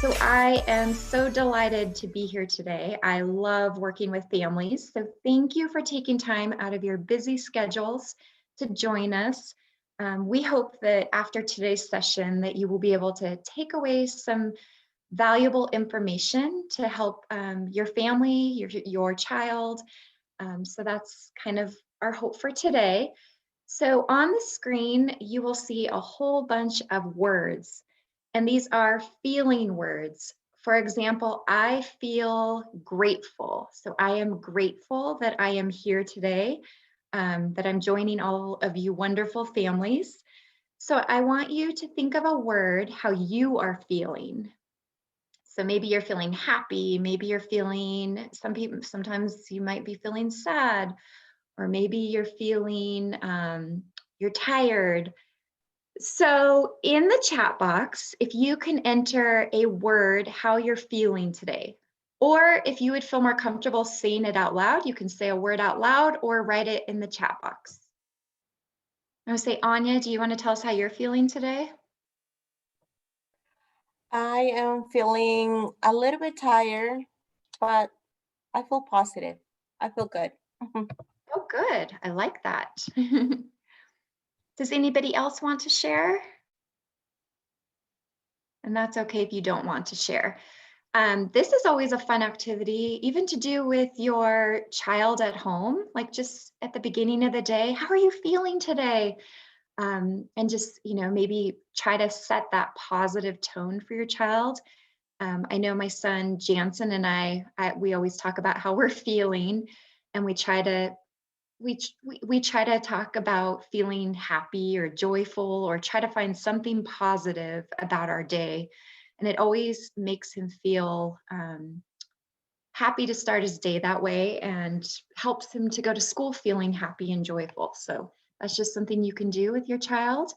So I am so delighted to be here today. I love working with families. So thank you for taking time out of your busy schedules to join us. We hope that after today's session that you will be able to take away some valuable information to help your family, your child. So that's kind of our hope for today. So on the screen, you will see a whole bunch of words, and these are feeling words. For example, I feel grateful. So I am grateful that I am here today, that I'm joining all of you wonderful families. So I want you to think of a word, how you are feeling. So maybe you're feeling happy, maybe you're feeling, sometimes you might be feeling sad, or maybe you're feeling, you're tired. So in the chat box, if you can enter a word, how you're feeling today, or if you would feel more comfortable saying it out loud, you can say a word out loud or write it in the chat box. I would say, Anya, do you want to tell us how you're feeling today? I am feeling a little bit tired, but I feel positive. I feel good. Oh, good. I like that. Does anybody else want to share? And that's okay if you don't want to share. This is always a fun activity, even to do with your child at home, like just at the beginning of the day. How are you feeling today? And just, maybe try to set that positive tone for your child. I know my son Jansen and we always talk about how we're feeling, and we try to talk about feeling happy or joyful, or try to find something positive about our day. And it always makes him feel happy to start his day that way, and helps him to go to school feeling happy and joyful. So that's just something you can do with your child.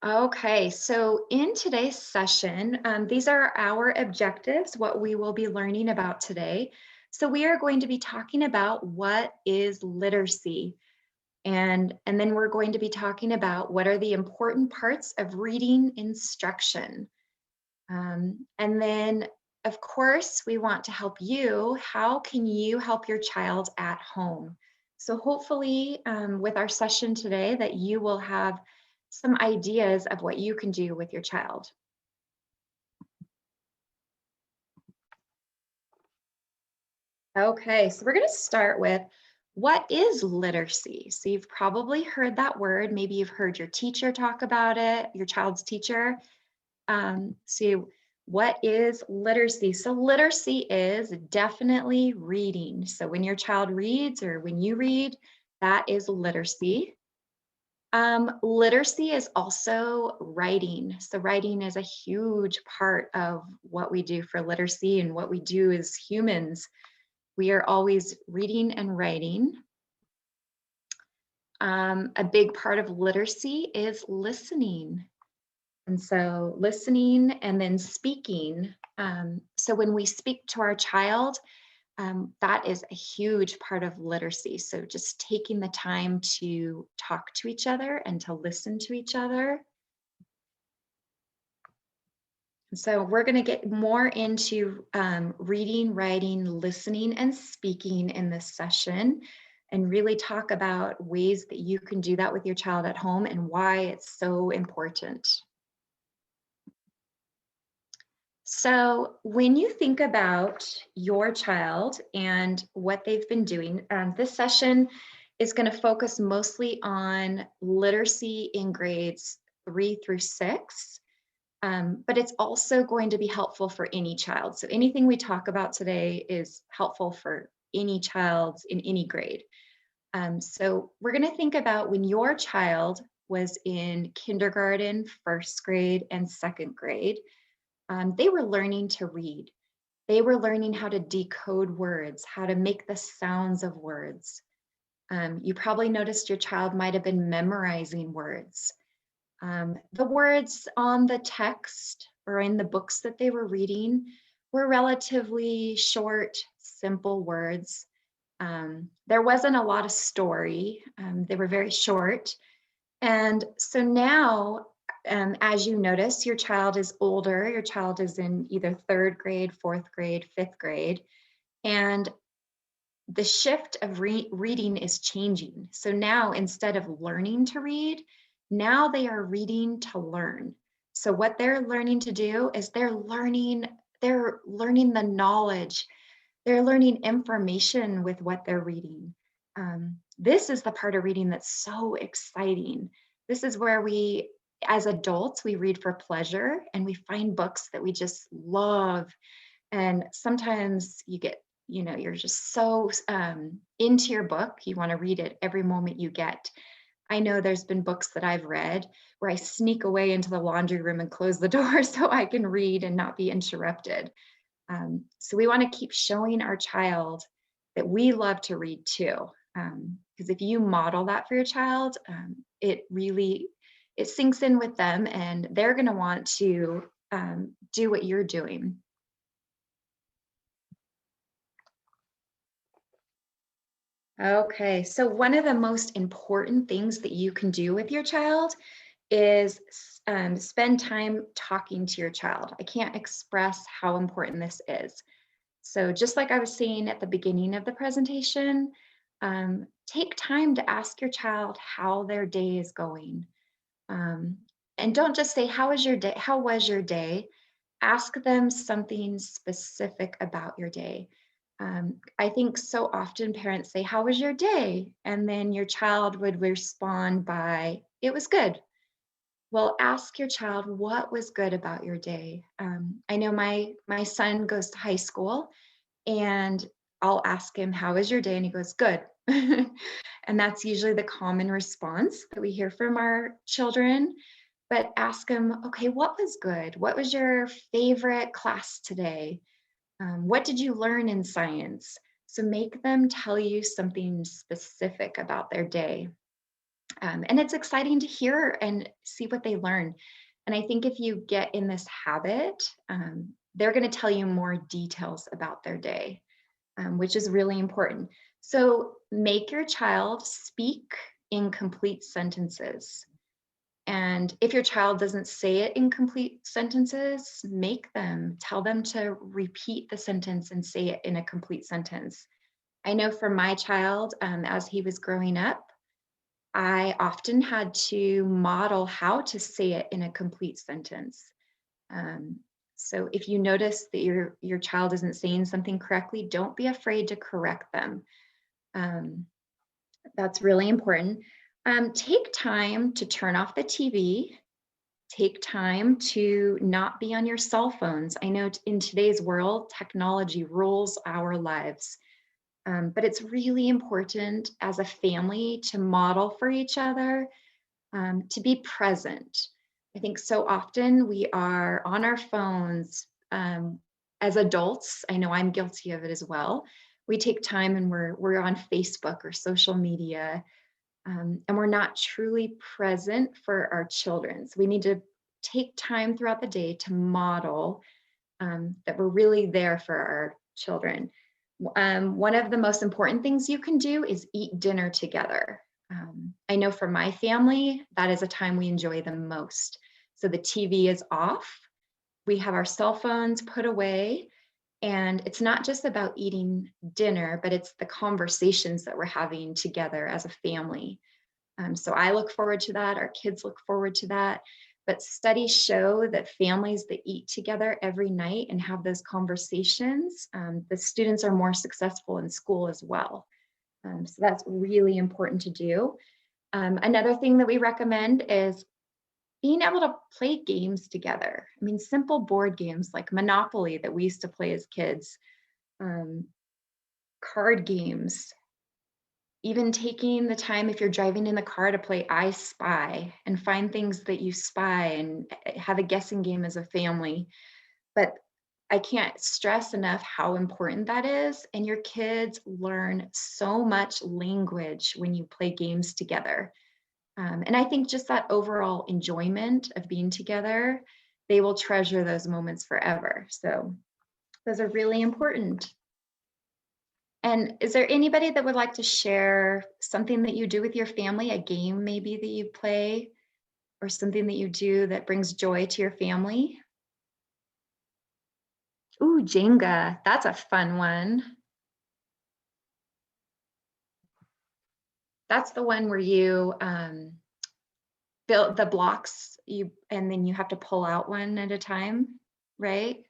Okay, so in today's session, these are our objectives, what we will be learning about today. So we are going to be talking about what is literacy. And then we're going to be talking about what are the important parts of reading instruction. And then, of course, we want to help you. How can you help your child at home? So hopefully with our session today that you will have some ideas of what you can do with your child. Okay, so we're going to start with what is literacy? So you've probably heard that word. Maybe you've heard your teacher talk about it, your child's teacher. So what is literacy? So literacy is definitely reading. So when your child reads or when you read, that is literacy. Literacy is also writing. So writing is a huge part of what we do for literacy and what we do as humans. We are always reading and writing. A big part of literacy is listening. And so listening and then speaking. So when we speak to our child, that is a huge part of literacy. So just taking the time to talk to each other and to listen to each other. So we're going to get more into reading, writing, listening, and speaking in this session, and really talk about ways that you can do that with your child at home and why it's so important. So when you think about your child and what they've been doing, this session is going to focus mostly on literacy in grades 3 through 6. But it's also going to be helpful for any child. So anything we talk about today is helpful for any child in any grade. So we're going to think about when your child was in kindergarten, first grade, and second grade, they were learning to read. They were learning how to decode words, how to make the sounds of words. You probably noticed your child might have been memorizing words. The words on the text or in the books that they were reading were relatively short, simple words. There wasn't a lot of story. They were very short. And so now as you notice, your child is older, your child is in either third grade, fourth grade, fifth grade, and the shift of reading is changing. So now instead of learning to read, now they are reading to learn. So what they're learning to do is they're learning the knowledge, they're learning information with what they're reading. This is the part of reading that's so exciting. This is where we, as adults, we read for pleasure and we find books that we just love. And sometimes you get, you're just so into your book, you want to read it every moment you get. I know there's been books that I've read where I sneak away into the laundry room and close the door so I can read and not be interrupted. So we want to keep showing our child that we love to read too. Because if you model that for your child, it sinks in with them and they're going to want to do what you're doing. Okay, so one of the most important things that you can do with your child is spend time talking to your child. I can't express how important this is. So just like I was saying at the beginning of the presentation, take time to ask your child how their day is going. And don't just say, how was your day? How was your day? Ask them something specific about your day. I think so often parents say, how was your day? And then your child would respond by, it was good. Well, ask your child what was good about your day. I know my son goes to high school and I'll ask him, how was your day? And he goes, good. And that's usually the common response that we hear from our children. But ask them, okay, what was good? What was your favorite class today? What did you learn in science? So make them tell you something specific about their day. And it's exciting to hear and see what they learn. And I think if you get in this habit, they're going to tell you more details about their day, which is really important. So make your child speak in complete sentences. And if your child doesn't say it in complete sentences, tell them to repeat the sentence and say it in a complete sentence. I know for my child, as he was growing up, I often had to model how to say it in a complete sentence. So if you notice that your child isn't saying something correctly, don't be afraid to correct them. That's really important. Take time to turn off the TV. Take time to not be on your cell phones. I know in today's world, technology rules our lives. But it's really important as a family to model for each other, to be present. I think so often we are on our phones as adults. I know I'm guilty of it as well. We take time and we're on Facebook or social media, and we're not truly present for our children. So we need to take time throughout the day to model that we're really there for our children. One of the most important things you can do is eat dinner together. I know for my family, that is a time we enjoy the most. So the TV is off, we have our cell phones put away, and it's not just about eating dinner, but it's the conversations that we're having together as a family. So I look forward to that. Our kids look forward to that. But studies show that families that eat together every night and have those conversations, the students are more successful in school as well. So that's really important to do. Another thing that we recommend is being able to play games together. I mean, simple board games like Monopoly that we used to play as kids, card games, even taking the time if you're driving in the car to play I Spy and find things that you spy and have a guessing game as a family. But I can't stress enough how important that is. And your kids learn so much language when you play games together. And I think just that overall enjoyment of being together, they will treasure those moments forever. So those are really important. And is there anybody that would like to share something that you do with your family, a game maybe that you play or something that you do that brings joy to your family? Ooh, Jenga, that's a fun one. That's the one where you build the blocks, and then you have to pull out one at a time, right?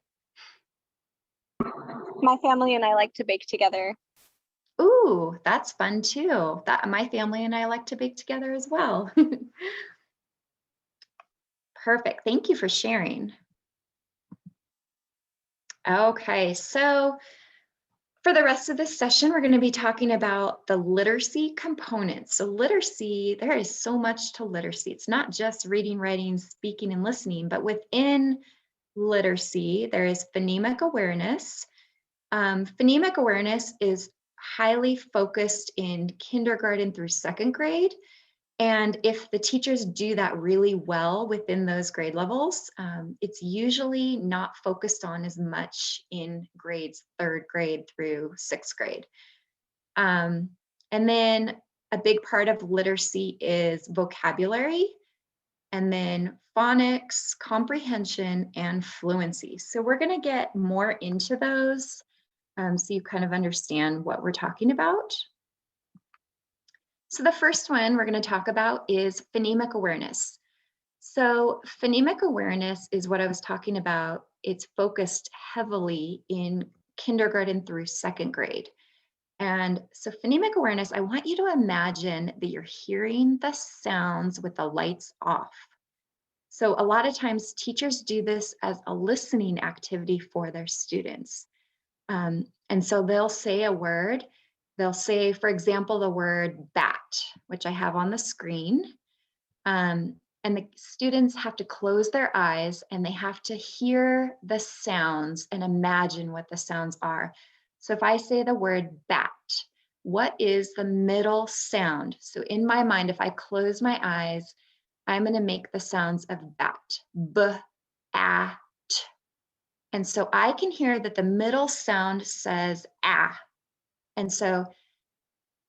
My family and I like to bake together. Ooh, that's fun too. That my family and I like to bake together as well. Perfect. Thank you for sharing. Okay, so for the rest of this session, we're going to be talking about the literacy components. So literacy, there is so much to literacy. It's not just reading, writing, speaking, and listening, but within literacy, there is phonemic awareness. Phonemic awareness is highly focused in kindergarten through second grade. And if the teachers do that really well within those grade levels, it's usually not focused on as much in grades third grade through sixth grade. And then a big part of literacy is vocabulary, and then phonics, comprehension, and fluency. So we're going to get more into those so you kind of understand what we're talking about. So the first one we're going to talk about is phonemic awareness. So phonemic awareness is what I was talking about. It's focused heavily in kindergarten through second grade. And so phonemic awareness, I want you to imagine that you're hearing the sounds with the lights off. So a lot of times teachers do this as a listening activity for their students. And so they'll say a word. They'll say, for example, the word bat, which I have on the screen. And the students have to close their eyes and they have to hear the sounds and imagine what the sounds are. So if I say the word bat, what is the middle sound? So in my mind, if I close my eyes, I'm going to make the sounds of bat, b, a, t. And so I can hear that the middle sound says ah. And so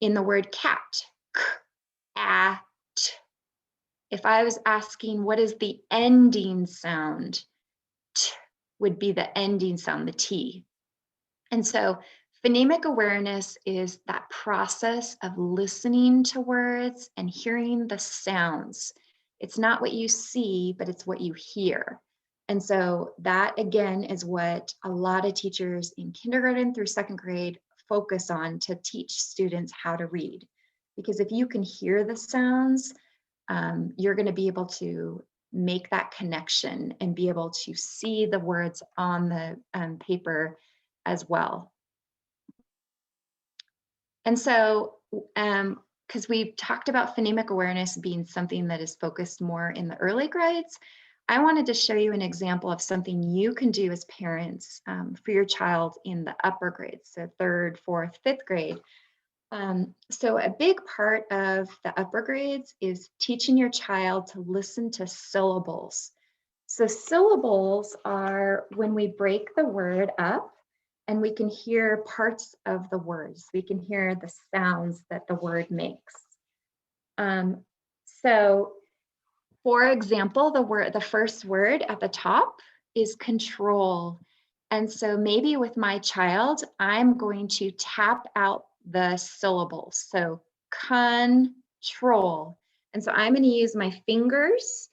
in the word cat, k, a, t. If I was asking what is the ending sound, t would be the ending sound, the T. And so phonemic awareness is that process of listening to words and hearing the sounds. It's not what you see, but it's what you hear. And so that, again, is what a lot of teachers in kindergarten through second grade focus on to teach students how to read. Because if you can hear the sounds, you're going to be able to make that connection and be able to see the words on the paper as well. And so, because we've talked about phonemic awareness being something that is focused more in the early grades, I wanted to show you an example of something you can do as parents for your child in the upper grades, so third, fourth, fifth grade. So a big part of the upper grades is teaching your child to listen to syllables. So syllables are when we break the word up and we can hear parts of the words. We can hear the sounds that the word makes. So for example, the first word at the top is control. And so maybe with my child, I'm going to tap out the syllables. So control. And so I'm going to use my fingers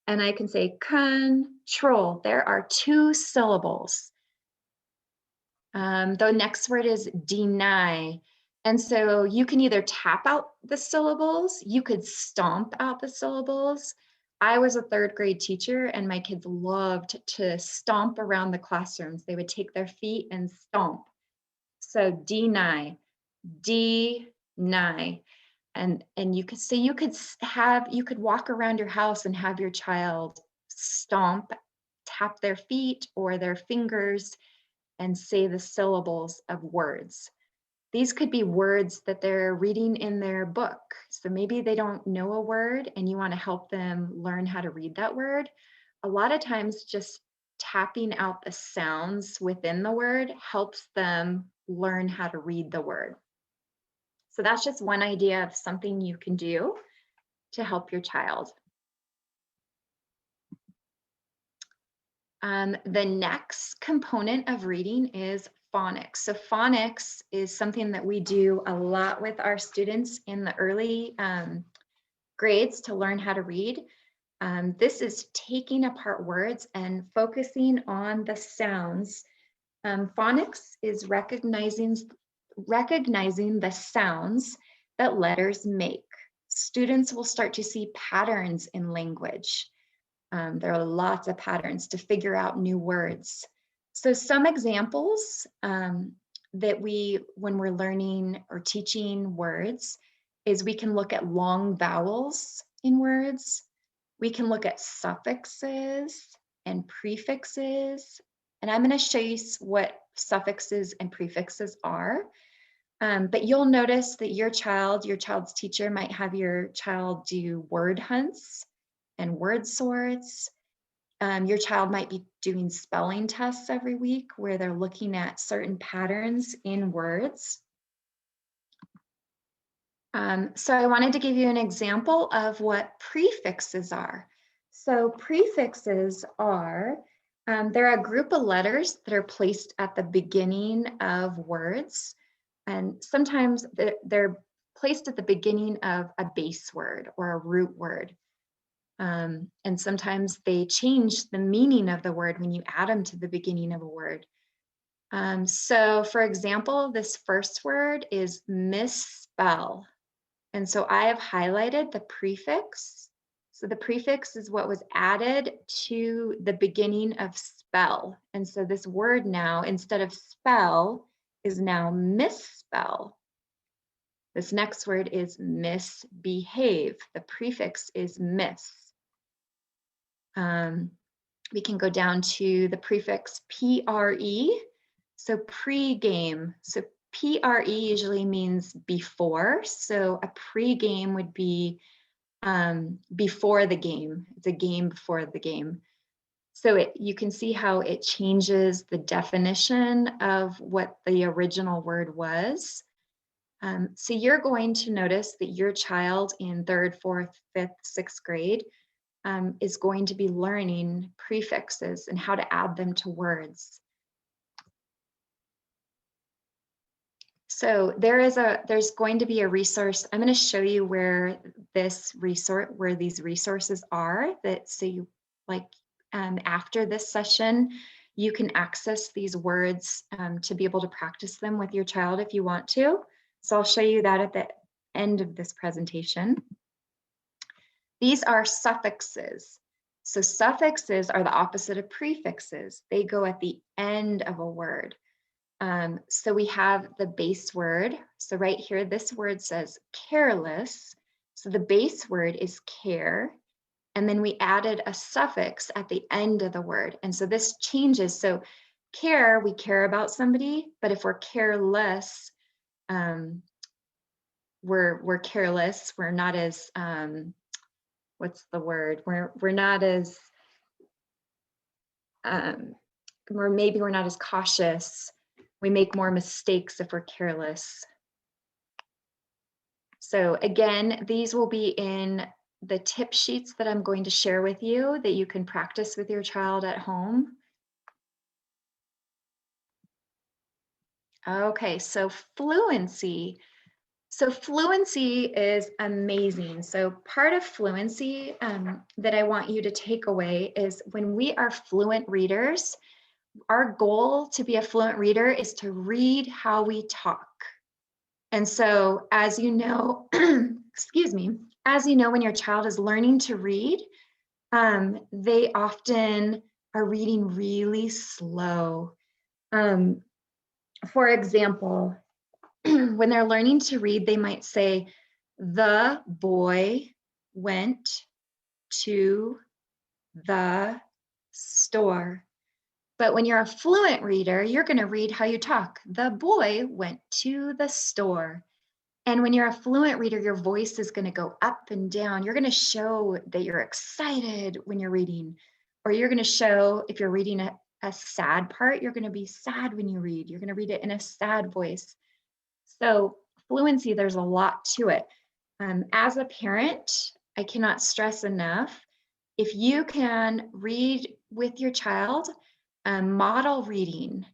and I can say control. There are two syllables. The next word is deny. And so you can either tap out the syllables, you could stomp out the syllables. I was a third grade teacher and my kids loved to stomp around the classrooms. They would take their feet and stomp. So deny, deny. And you could say you could walk around your house and have your child stomp, tap their feet or their fingers and say the syllables of words. These could be words that they're reading in their book. So maybe they don't know a word and you want to help them learn how to read that word. A lot of times just tapping out the sounds within the word helps them learn how to read the word. So that's just one idea of something you can do to help your child. The next component of reading is phonics. So phonics is something that we do a lot with our students in the early grades to learn how to read. This is taking apart words and focusing on the sounds. Phonics is recognizing the sounds that letters make. Students will start to see patterns in language. There are lots of patterns to figure out new words. So some examples that when we're learning or teaching words, is we can look at long vowels in words. We can look at suffixes and prefixes. And I'm going to show you what suffixes and prefixes are. But you'll notice that your child's teacher might have your child do word hunts and word sorts. Your child might be doing spelling tests every week where they're looking at certain patterns in words. So I wanted to give you an example of what prefixes are. So prefixes are, they're a group of letters that are placed at the beginning of words. And sometimes they're placed at the beginning of a base word or a root word. And sometimes they change the meaning of the word when you add them to the beginning of a word. So for example, this first word is misspell. And so I have highlighted the prefix. So the prefix is what was added to the beginning of spell. And so this word now, instead of spell, is now misspell. This next word is misbehave. The prefix is miss. We can go down to the prefix pre. So pre-game. So pre usually means before. So a pre-game would be before the game. It's a game before the game. So you can see how it changes the definition of what the original word was. So you're going to notice that your child in 3rd, 4th, 5th, 6th grade is going to be learning prefixes and how to add them to words. So there's going to be a resource. I'm going to show you where these resources are. After this session, you can access these words to be able to practice them with your child if you want to. So I'll show you that at the end of this presentation. These are suffixes. So suffixes are the opposite of prefixes. They go at the end of a word. So we have the base word. So right here, this word says careless. So the base word is care. And then we added a suffix at the end of the word. And so this changes. So care, we care about somebody, but if we're careless, we're careless. We're not as, what's the word? We're not as, maybe we're not as cautious. We make more mistakes if we're careless. So again, these will be in the tip sheets that I'm going to share with you that you can practice with your child at home. Okay, so fluency. So fluency is amazing. So part of fluency that I want you to take away is when we are fluent readers, our goal to be a fluent reader is to read how we talk. And so as you know, excuse me, as you know, when your child is learning to read, they often are reading really slow. For example, when they're learning to read, they might say, the boy went to the store. But when you're a fluent reader, you're going to read how you talk. The boy went to the store. And when you're a fluent reader, your voice is going to go up and down. You're going to show that you're excited when you're reading, or you're going to show if you're reading a sad part, you're going to be sad when you read. You're going to read it in a sad voice. So fluency, there's a lot to it. As a parent, I cannot stress enough, if you can read with your child, model reading.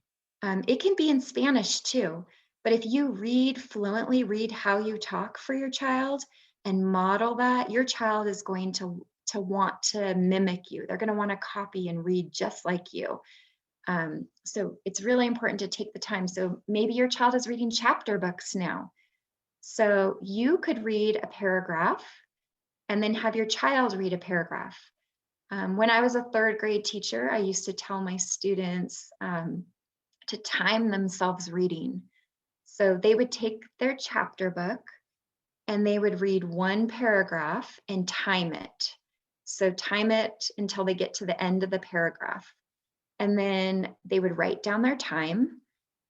It can be in Spanish too, but if you read fluently, read how you talk for your child and model that, your child is going to want to mimic you. They're going to want to copy and read just like you. So it's really important to take the time. So maybe your child is reading chapter books now. So you could read a paragraph and then have your child read a paragraph. When I was a third grade teacher, I used to tell my students to time themselves reading. So they would take their chapter book and they would read one paragraph and time it. So time it until they get to the end of the paragraph. And then they would write down their time.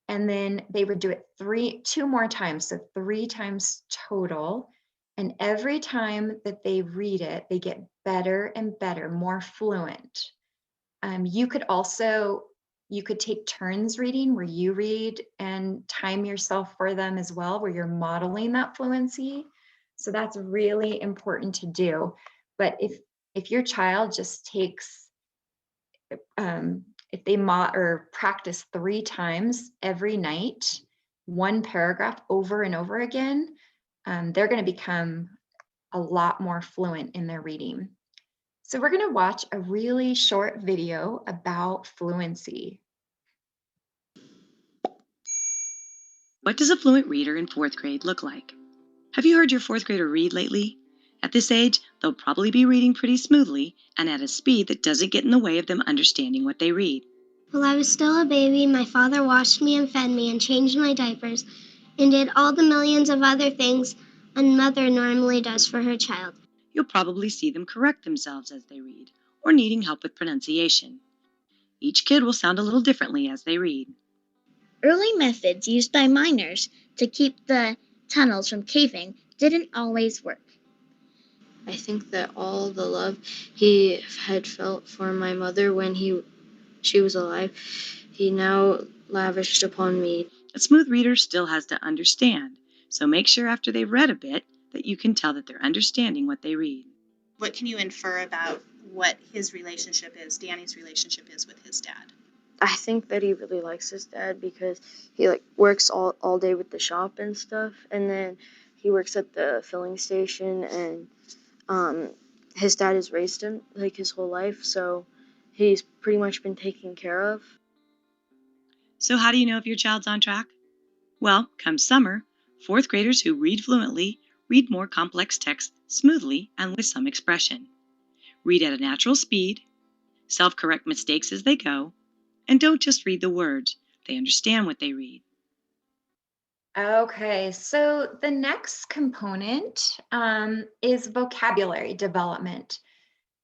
And then they would do it two more times. So 3 times total. And every time that they read it, they get better and better, more fluent. You could take turns reading where you read and time yourself for them as well, where you're modeling that fluency. So that's really important to do. But if your child just takes, if they or practice 3 times every night, one paragraph over and over again, they're going to become a lot more fluent in their reading. So we're going to watch a really short video about fluency. What does a fluent reader in 4th grade look like? Have you heard your 4th grader read lately? At this age, they'll probably be reading pretty smoothly and at a speed that doesn't get in the way of them understanding what they read. While I was still a baby, my father washed me and fed me and changed my diapers and did all the millions of other things a mother normally does for her child. You'll probably see them correct themselves as they read, or needing help with pronunciation. Each kid will sound a little differently as they read. Early methods used by miners to keep the tunnels from caving didn't always work. I think that all the love he had felt for my mother when she was alive, he now lavished upon me. A smooth reader still has to understand, so make sure after they've read a bit that you can tell that they're understanding what they read. What can you infer about what his relationship is, Danny's relationship is with his dad? I think that he really likes his dad because he works all day with the shop and stuff, and then he works at the filling station, and his dad has raised him his whole life, so he's pretty much been taken care of. So how do you know if your child's on track? Well, come summer, 4th graders who read fluently read more complex texts smoothly and with some expression. Read at a natural speed, self-correct mistakes as they go, and don't just read the words. They understand what they read. Okay, so the next component is vocabulary development.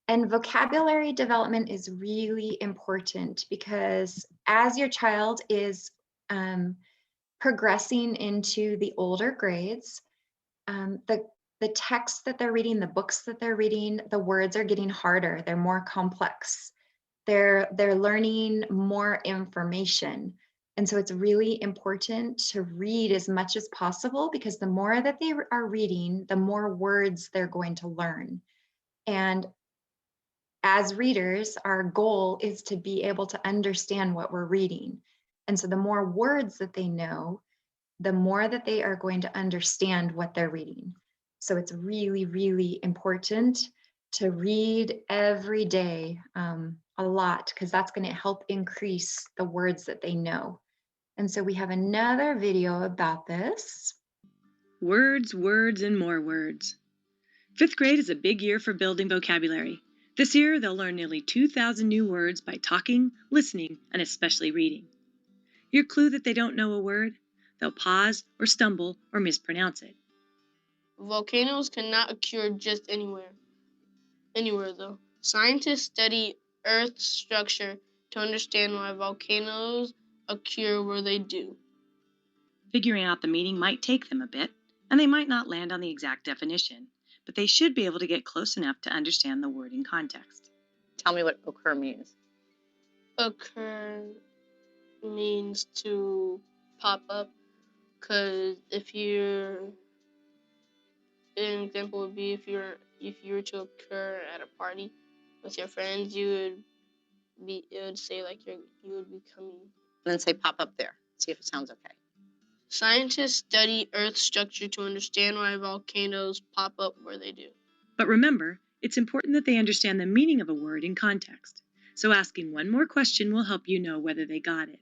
And vocabulary development is really important because as your child is progressing into the older grades, the texts that they're reading, the books that they're reading, the words are getting harder. They're more complex. They're learning more information. And so it's really important to read as much as possible because the more that they are reading, the more words they're going to learn. And as readers, our goal is to be able to understand what we're reading. And so the more words that they know, the more that they are going to understand what they're reading. So it's really, really important to read every day a lot because that's going to help increase the words that they know. And so we have another video about this. Words, words, and more words. 5th grade is a big year for building vocabulary. This year, they'll learn nearly 2,000 new words by talking, listening, and especially reading. Your clue that they don't know a word? They'll pause or stumble or mispronounce it. Volcanoes cannot occur just anywhere though. Scientists study Earth's structure to understand why volcanoes occur where they do. Figuring out the meaning might take them a bit, and they might not land on the exact definition, but they should be able to get close enough to understand the word in context. Tell me what occur means. Occur means to pop up, because an example would be if you were to occur at a party with your friends, you would it would say like you would be coming. And then say pop up there. See if it sounds okay. Scientists study Earth's structure to understand why volcanoes pop up where they do. But remember, it's important that they understand the meaning of a word in context. So asking one more question will help you know whether they got it.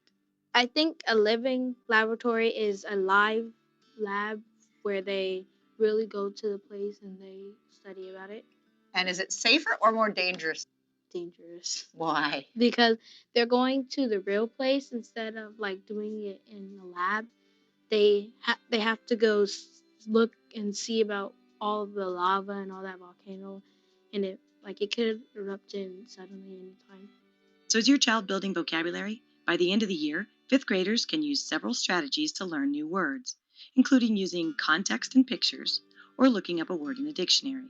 I think a living laboratory is a live lab where they really go to the place and they study about it. And is it safer or more dangerous? Dangerous. Why? Because they're going to the real place instead of like doing it in the lab. They have to go look and see about all of the lava and all that volcano, and it could erupt in suddenly anytime. So is your child building vocabulary? By the end of the year, 5th graders can use several strategies to learn new words, including using context and pictures or looking up a word in a dictionary.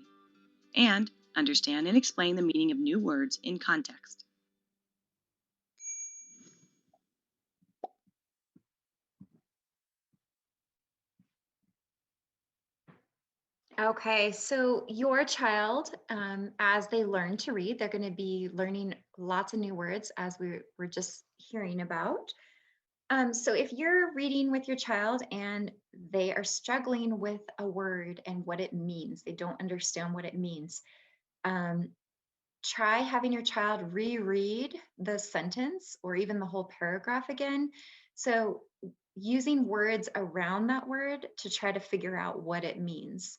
And understand and explain the meaning of new words in context. Okay, so your child, as they learn to read, they're going to be learning lots of new words as we were just hearing about. So if you're reading with your child and they are struggling with a word and what it means, they don't understand what it means, try having your child reread the sentence or even the whole paragraph again. So using words around that word to try to figure out what it means.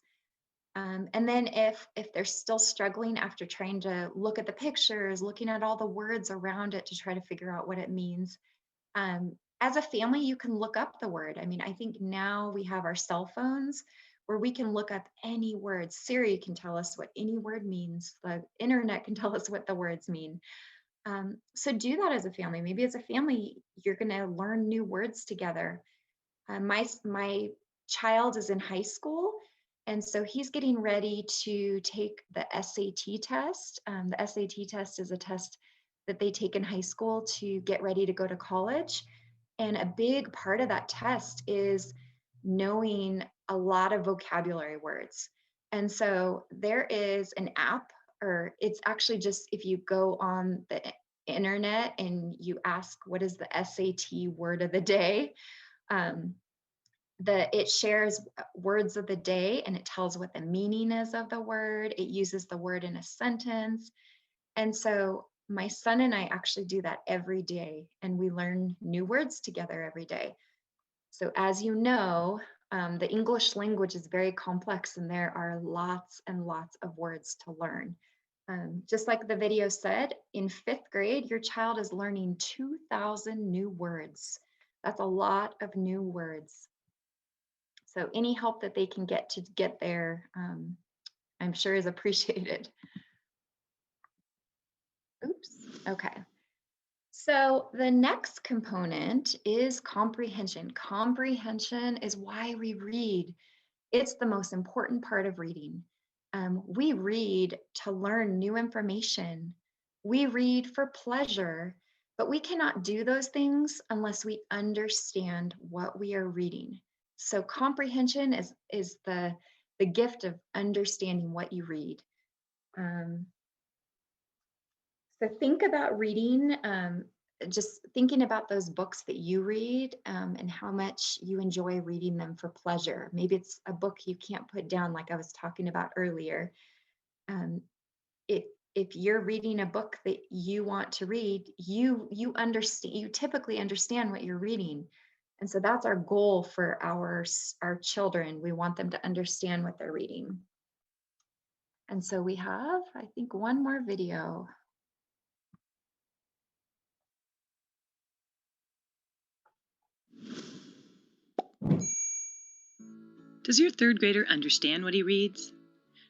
And then if they're still struggling after trying to look at the pictures, looking at all the words around it to try to figure out what it means, as a family, you can look up the word. I mean, I think now we have our cell phones where we can look up any word. Siri can tell us what any word means. The internet can tell us what the words mean. So do that as a family. Maybe as a family, you're going to learn new words together. My child is in high school, and so he's getting ready to take the SAT test. The SAT test is a test that they take in high school to get ready to go to college. And a big part of that test is knowing a lot of vocabulary words. And so there is an app, or it's actually just if you go on the internet and you ask, what is the SAT word of the day? It shares words of the day and it tells what the meaning is of the word. It uses the word in a sentence. And so my son and I actually do that every day, and we learn new words together every day. So as you know, the English language is very complex and there are lots and lots of words to learn. Just like the video said, in 5th grade, your child is learning 2,000 new words. That's a lot of new words. So any help that they can get to get there, I'm sure is appreciated. Oops, okay. So the next component is comprehension. Comprehension is why we read. It's the most important part of reading. We read to learn new information. We read for pleasure, but we cannot do those things unless we understand what we are reading. So comprehension is the gift of understanding what you read. So think about reading, just thinking about those books that you read and how much you enjoy reading them for pleasure. Maybe it's a book you can't put down, like I was talking about earlier. If you're reading a book that you want to read, you understand, you typically understand what you're reading. And so that's our goal for our children. We want them to understand what they're reading. And so we have, I think, one more video. Does your 3rd grader understand what he reads?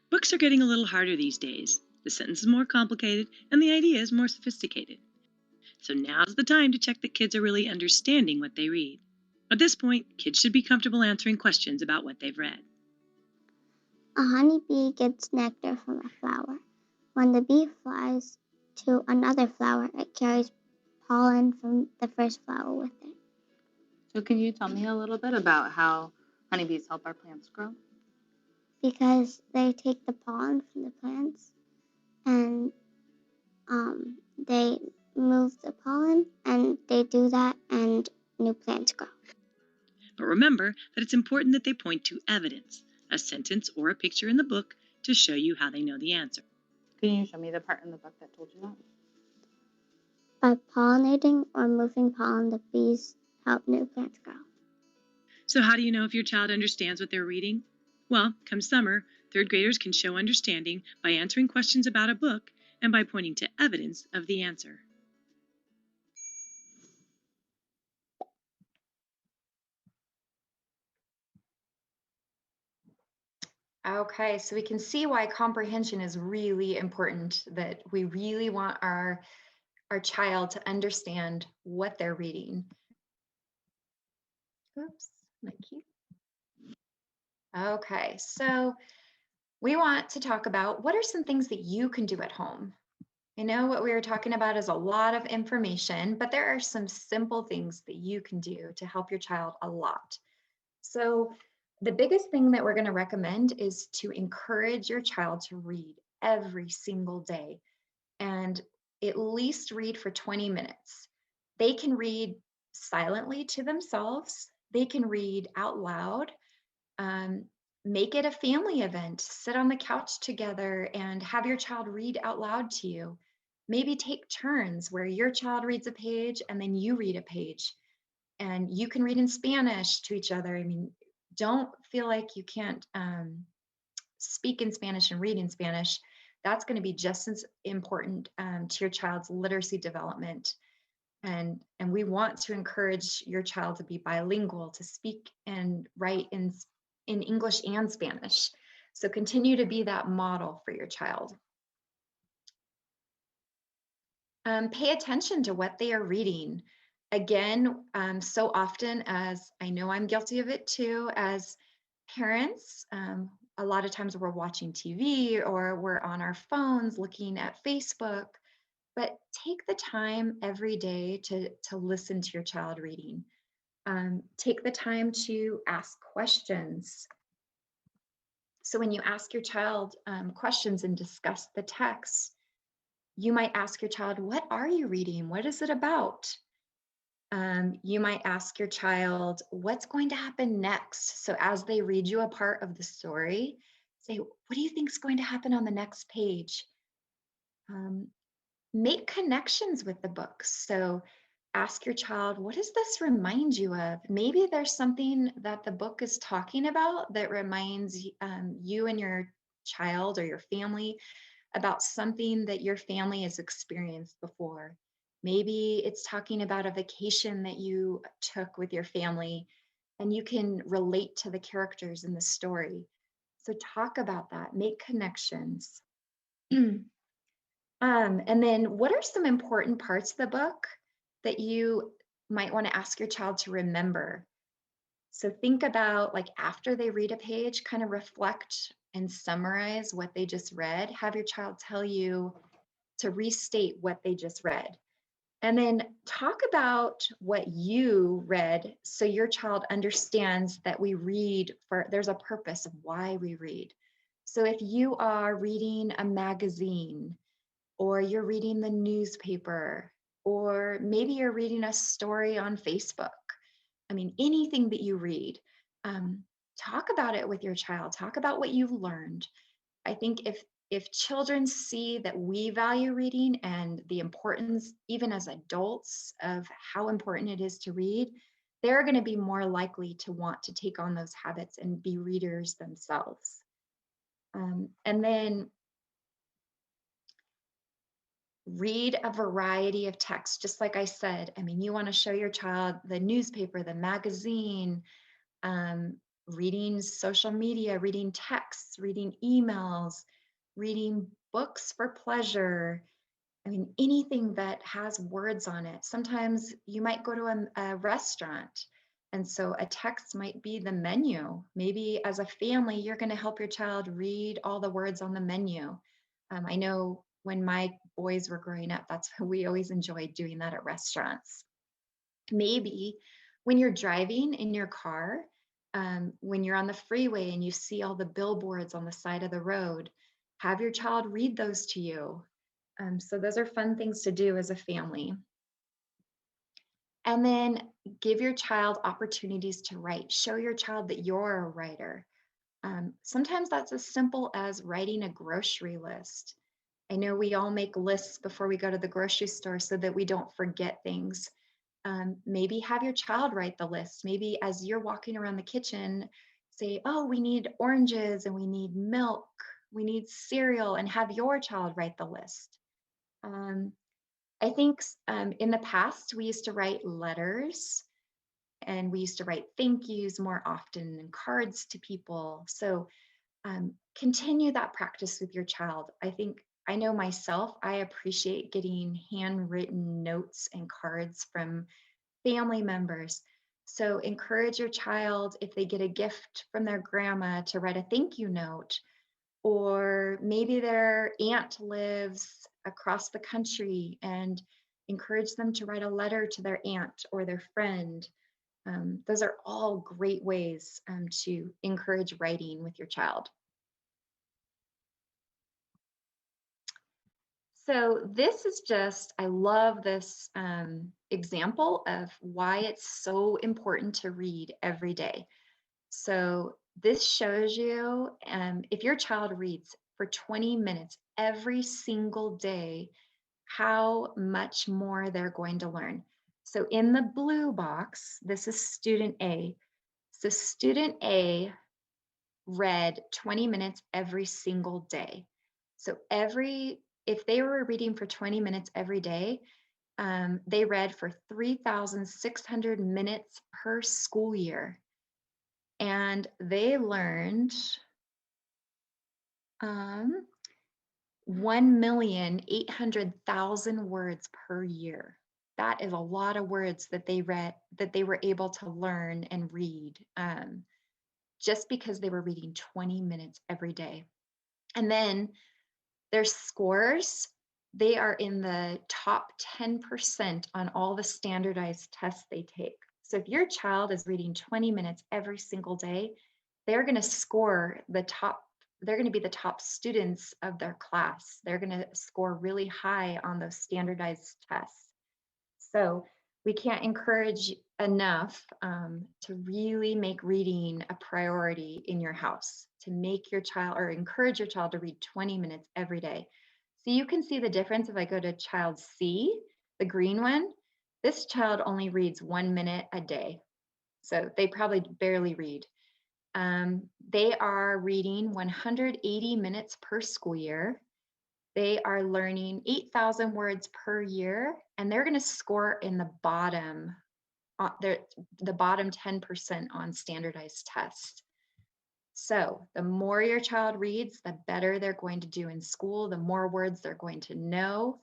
Books are getting a little harder these days. The sentence is more complicated and the idea is more sophisticated. So now's the time to check that kids are really understanding what they read. At this point, kids should be comfortable answering questions about what they've read. A honeybee gets nectar from a flower. When the bee flies to another flower, it carries pollen from the first flower with it. So can you tell me a little bit about how honeybees help our plants grow? Because they take the pollen from the plants and they move the pollen, and they do that, and new plants grow. But remember that it's important that they point to evidence, a sentence or a picture in the book, to show you how they know the answer. Can you show me the part in the book that told you that? By pollinating or moving pollen, the bees help new plants grow. So how do you know if your child understands what they're reading? Well, come summer, third graders can show understanding by answering questions about a book and by pointing to evidence of the answer. Okay, so we can see why comprehension is really important, that we really want our child to understand what they're reading. Oops, my key. Okay, so we want to talk about what are some things that you can do at home. I know what we were talking about is a lot of information, but there are some simple things that you can do to help your child a lot. So the biggest thing that we're going to recommend is to encourage your child to read every single day and at least read for 20 minutes. They can read silently to themselves. They can read out loud. Make it a family event. Sit on the couch together and have your child read out loud to you. Maybe take turns where your child reads a page and then you read a page. And you can read in Spanish to each other. I mean, don't feel like you can't speak in Spanish and read in Spanish. That's going to be just as important to your child's literacy development. And we want to encourage your child to be bilingual, to speak and write in English and Spanish. So continue to be that model for your child. Pay attention to what they are reading. Again, so often, as I know I'm guilty of it too, as parents, a lot of times we're watching TV or we're on our phones looking at Facebook, but take the time every day to listen to your child reading. Take the time to ask questions. So when you ask your child questions and discuss the text, you might ask your child, what are you reading? What is it about? You might ask your child, what's going to happen next? So as they read you a part of the story, say, what do you think is going to happen on the next page? Make connections with the book. So ask your child, what does this remind you of? Maybe there's something that the book is talking about that reminds you and your child or your family about something that your family has experienced before. Maybe it's talking about a vacation that you took with your family and you can relate to the characters in the story. So talk about that, make connections. And then what are some important parts of the book that you might want to ask your child to remember? So think about, like, after they read a page, kind of reflect and summarize what they just read. Have your child tell you to restate what they just read. And then talk about what you read so your child understands that we read for, there's a purpose of why we read. So if you are reading a magazine, or you're reading the newspaper, or maybe you're reading a story on Facebook. I mean, anything that you read, talk about it with your child. Talk about what you've learned. I think if children see that we value reading and the importance, even as adults, of how important it is to read, they're going to be more likely to want to take on those habits and be readers themselves. And then read a variety of texts, just like I said. I mean, you want to show your child the newspaper, the magazine, reading social media, reading texts, reading emails, reading books for pleasure. I mean, anything that has words on it. Sometimes you might go to a restaurant, and so a text might be the menu. Maybe as a family, you're going to help your child read all the words on the menu. I know when my boys were growing up, that's we always enjoyed doing that at restaurants. Maybe when you're driving in your car, when you're on the freeway and you see all the billboards on the side of the road, have your child read those to you. So those are fun things to do as a family. And then give your child opportunities to write. Show your child that you're a writer. Sometimes that's as simple as writing a grocery list. I know we all make lists before we go to the grocery store so that we don't forget things. Maybe have your child write the list. Maybe as you're walking around the kitchen, say, oh, we need oranges and we need milk, we need cereal, and have your child write the list. I think in the past, we used to write letters and we used to write thank yous more often and cards to people. So continue that practice with your child. I know myself, I appreciate getting handwritten notes and cards from family members. So encourage your child, if they get a gift from their grandma, to write a thank you note. Or maybe their aunt lives across the country, and encourage them to write a letter to their aunt or their friend. Those are all great ways to encourage writing with your child. So this is just, I love this example of why it's so important to read every day. So this shows you if your child reads for 20 minutes every single day, how much more they're going to learn. So in the blue box, this is student A. So student A read 20 minutes every single day. So if they were reading for 20 minutes every day, they read for 3,600 minutes per school year. And they learned 1,800,000 words per year. That is a lot of words that they were able to learn and read just because they were reading 20 minutes every day. And then their scores, they are in the top 10% on all the standardized tests they take. So if your child is reading 20 minutes every single day, they're going to score they're going to be the top students of their class. They're going to score really high on those standardized tests. So we can't encourage enough to really make reading a priority in your house, to make your child or encourage your child to read 20 minutes every day. So you can see the difference if I go to child C, the green one. This child only reads 1 minute a day. So they probably barely read. They are reading 180 minutes per school year. They are learning 8,000 words per year, and they're going to score in the bottom 10% on standardized tests. So the more your child reads, the better they're going to do in school, the more words they're going to know.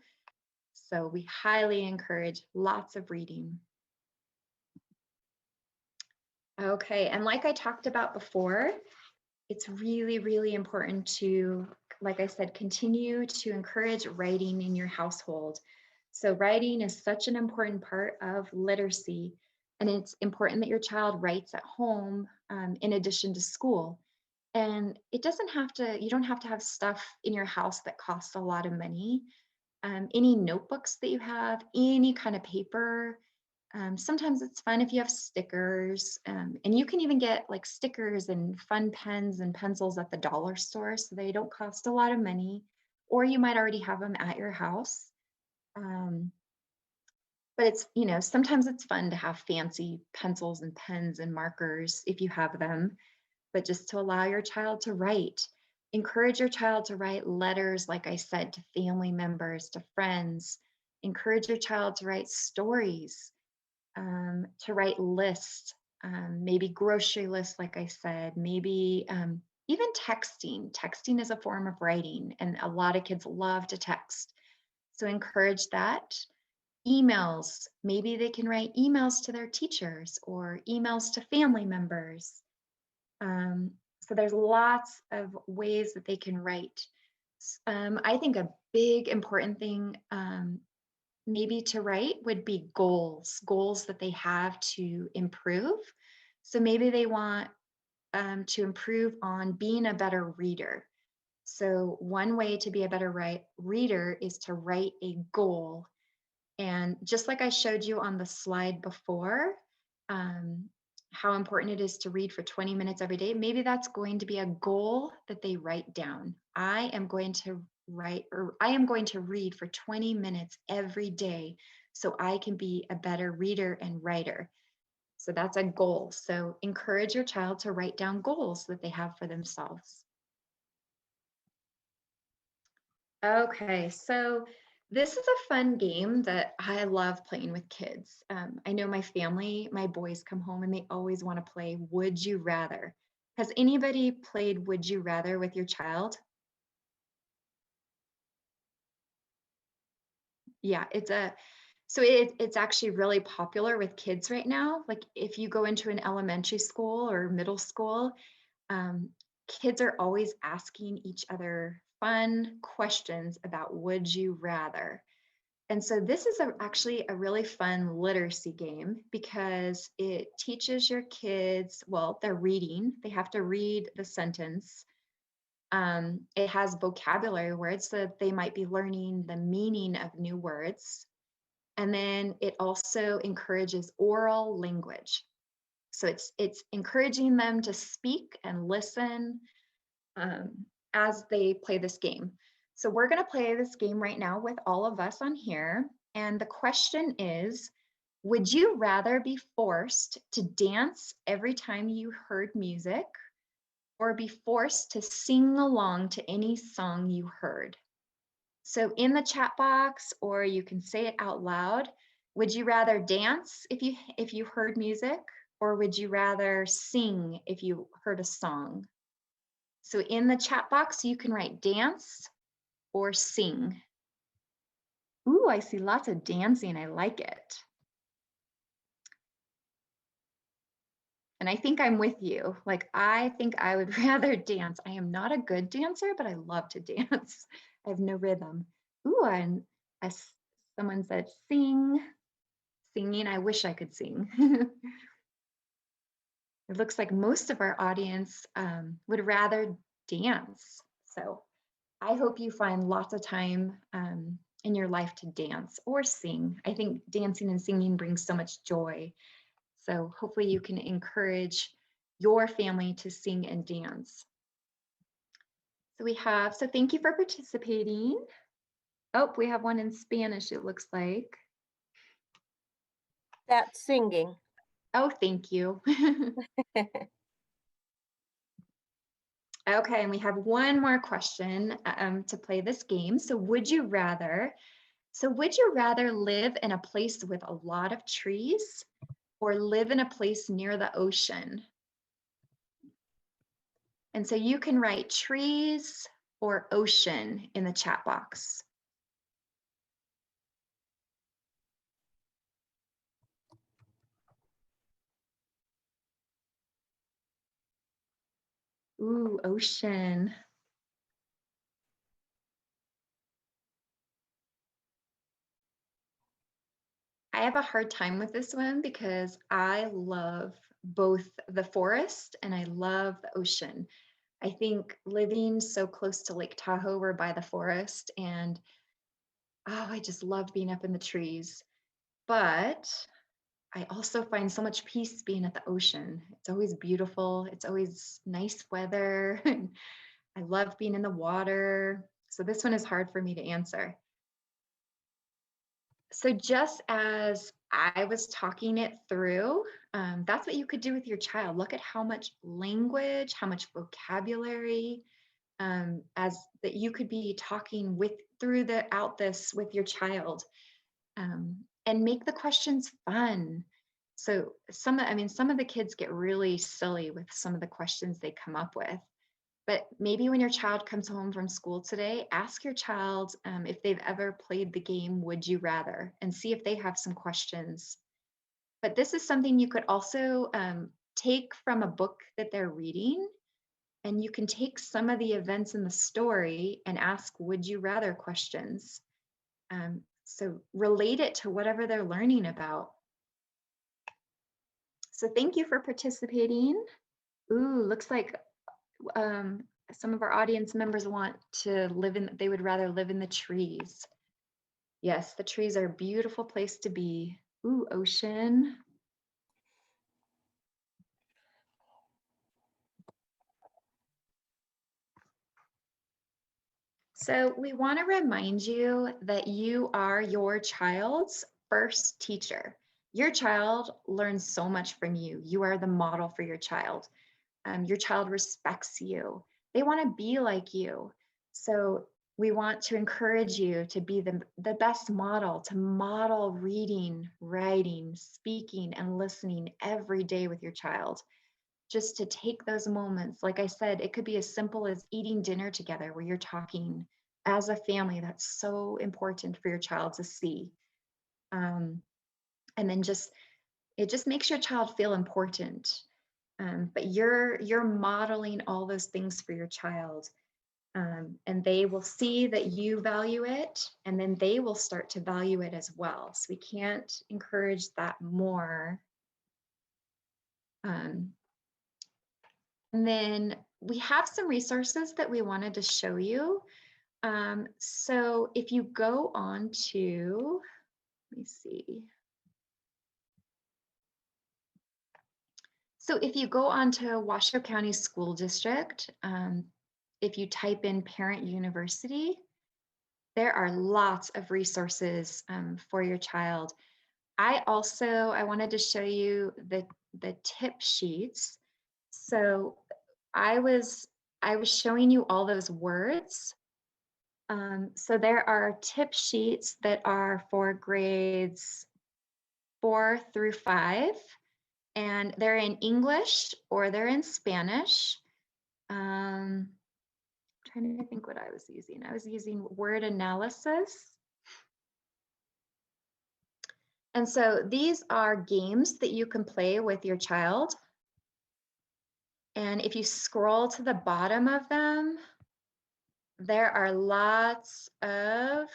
So we highly encourage lots of reading. Okay, and like I talked about before, it's really, really important to, like I said, continue to encourage writing in your household. So writing is such an important part of literacy, and it's important that your child writes at home in addition to school. And you don't have to have stuff in your house that costs a lot of money. Any notebooks that you have, any kind of paper. Sometimes it's fun if you have stickers, and you can even get like stickers and fun pens and pencils at the dollar store, so they don't cost a lot of money, or you might already have them at your house. But sometimes it's fun to have fancy pencils and pens and markers if you have them, but just to allow your child to write. Encourage your child to write letters, like I said, to family members, to friends. Encourage your child to write stories. To write lists, maybe grocery lists, like I said, maybe even texting. Texting is a form of writing, and a lot of kids love to text. So encourage that. Emails, maybe they can write emails to their teachers or emails to family members. So there's lots of ways that they can write. I think a big important thing maybe to write would be goals that they have to improve. So maybe they want to improve on being a better reader. So one way to be a better reader is to write a goal. And just like I showed you on the slide before, how important it is to read for 20 minutes every day, maybe that's going to be a goal that they write down. I am going to read for 20 minutes every day so I can be a better reader and writer. So that's a goal. So encourage your child to write down goals that they have for themselves. Okay, so this is a fun game that I love playing with kids. I know my family, my boys come home and they always want to play Would You Rather. Has anybody played Would You Rather with your child? Yeah, it's actually really popular with kids right now. Like if you go into an elementary school or middle school, kids are always asking each other fun questions about would you rather. And so this is actually a really fun literacy game because it teaches your kids, well, they're reading, they have to read the sentence. It has vocabulary words so that they might be learning the meaning of new words. And then it also encourages oral language. So it's encouraging them to speak and listen as they play this game. So we're going to play this game right now with all of us on here. And the question is, would you rather be forced to dance every time you heard music or be forced to sing along to any song you heard? So in the chat box, or you can say it out loud, would you rather dance if you heard music, or would you rather sing if you heard a song? So in the chat box, you can write dance or sing. Ooh, I see lots of dancing. I like it. And I think I'm with you. Like, I think I would rather dance. I am not a good dancer, but I love to dance. I have no rhythm. Ooh, and someone said sing. Singing, I wish I could sing. It looks like most of our audience would rather dance. So I hope you find lots of time in your life to dance or sing. I think dancing and singing brings so much joy. So hopefully you can encourage your family to sing and dance. So thank you for participating. Oh, we have one in Spanish, it looks like. That's singing. Oh, thank you. Okay, and we have one more question to play this game. So would you rather live in a place with a lot of trees or live in a place near the ocean? And so you can write trees or ocean in the chat box. Ooh, ocean. I have a hard time with this one because I love both the forest and I love the ocean. I think living so close to Lake Tahoe, we're by the forest, and I just love being up in the trees. But I also find so much peace being at the ocean. It's always beautiful. It's always nice weather. I love being in the water. So this one is hard for me to answer. So just as I was talking it through, that's what you could do with your child. Look at how much language, how much vocabulary, as that you could be talking throughout this with your child, and make the questions fun. So some of the kids get really silly with some of the questions they come up with. But maybe when your child comes home from school today, ask your child if they've ever played the game Would You Rather, and see if they have some questions. But this is something you could also take from a book that they're reading, and you can take some of the events in the story and ask Would You Rather questions. So relate it to whatever they're learning about. So thank you for participating. Ooh, looks like some of our audience members want to live in, they would rather live in the trees. Yes, the trees are a beautiful place to be. Ooh, ocean. So we want to remind you that you are your child's first teacher. Your child learns so much from you. You are the model for your child. Your child respects you. They want to be like you. So we want to encourage you to be the best model, to model reading, writing, speaking, and listening every day with your child. Just to take those moments. Like I said, it could be as simple as eating dinner together where you're talking as a family. That's so important for your child to see. And then it just makes your child feel important. But you're modeling all those things for your child. And they will see that you value it, and then they will start to value it as well. So we can't encourage that more. And then we have some resources that we wanted to show you. So if you go on to, let me see. So if you go on to Washoe County School District, if you type in Parent University, there are lots of resources for your child. I wanted to show you the tip sheets. So I was showing you all those words. So there are tip sheets that are for grades 4 through 5, and they're in English or they're in Spanish. Trying to think what I was using. I was using word analysis. And so these are games that you can play with your child. And if you scroll to the bottom of them, there are lots of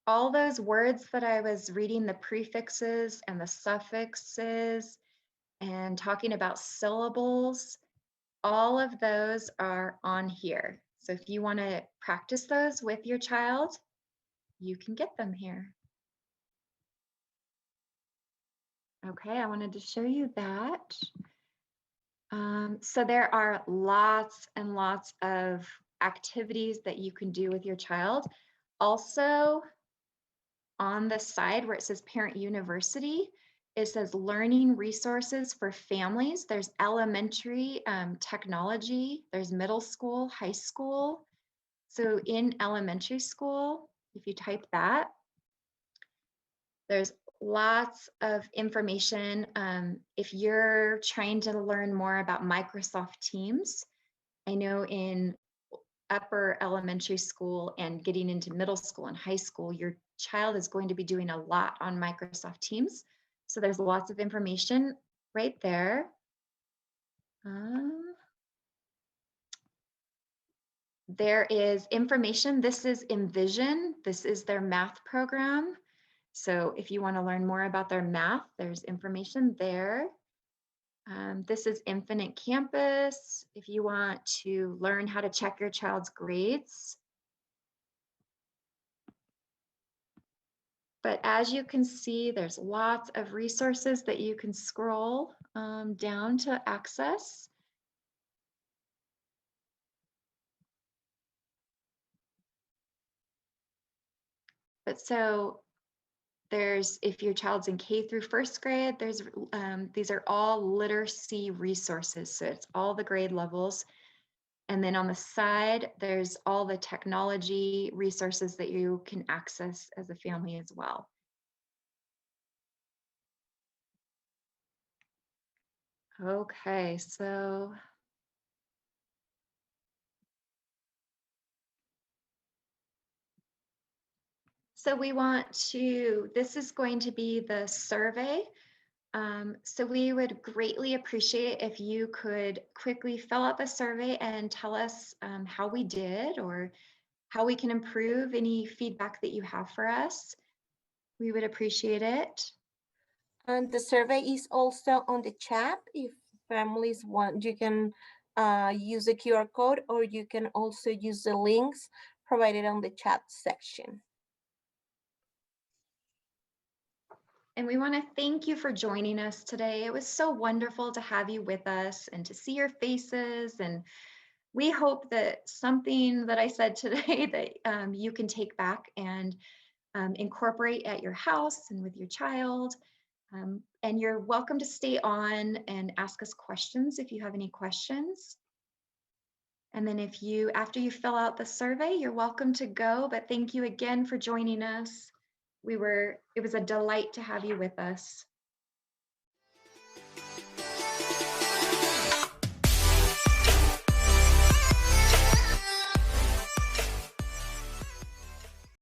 all those words that I was reading, the prefixes and the suffixes and talking about syllables. All of those are on here. So if you want to practice those with your child, you can get them here. Okay, I wanted to show you that. So there are lots and lots of activities that you can do with your child. Also, on the side where it says Parent University, it says learning resources for families. There's elementary technology, there's middle school, high school. So in elementary school, if you type that, there's lots of information. If you're trying to learn more about Microsoft Teams, I know in upper elementary school and getting into middle school and high school, your child is going to be doing a lot on Microsoft Teams. So there's lots of information right there. There is information. This is Envision. This is their math program. So if you want to learn more about their math, there's information there. This is Infinite Campus. If you want to learn how to check your child's grades. But as you can see, there's lots of resources that you can scroll down to access. But so there's, if your child's in K through first grade, there's these are all literacy resources. So it's all the grade levels. And then on the side, there's all the technology resources that you can access as a family as well. Okay, so we want to, this is going to be the survey. So we would greatly appreciate if you could quickly fill out the survey and tell us how we did or how we can improve, any feedback that you have for us. We would appreciate it. And the survey is also on the chat. If families want, you can use the QR code, or you can also use the links provided on the chat section. And we want to thank you for joining us today. It was so wonderful to have you with us and to see your faces. And we hope that something that I said today that you can take back and incorporate at your house and with your child. And you're welcome to stay on and ask us questions if you have any questions. And then after you fill out the survey, you're welcome to go. But thank you again for joining us. It was a delight to have you with us.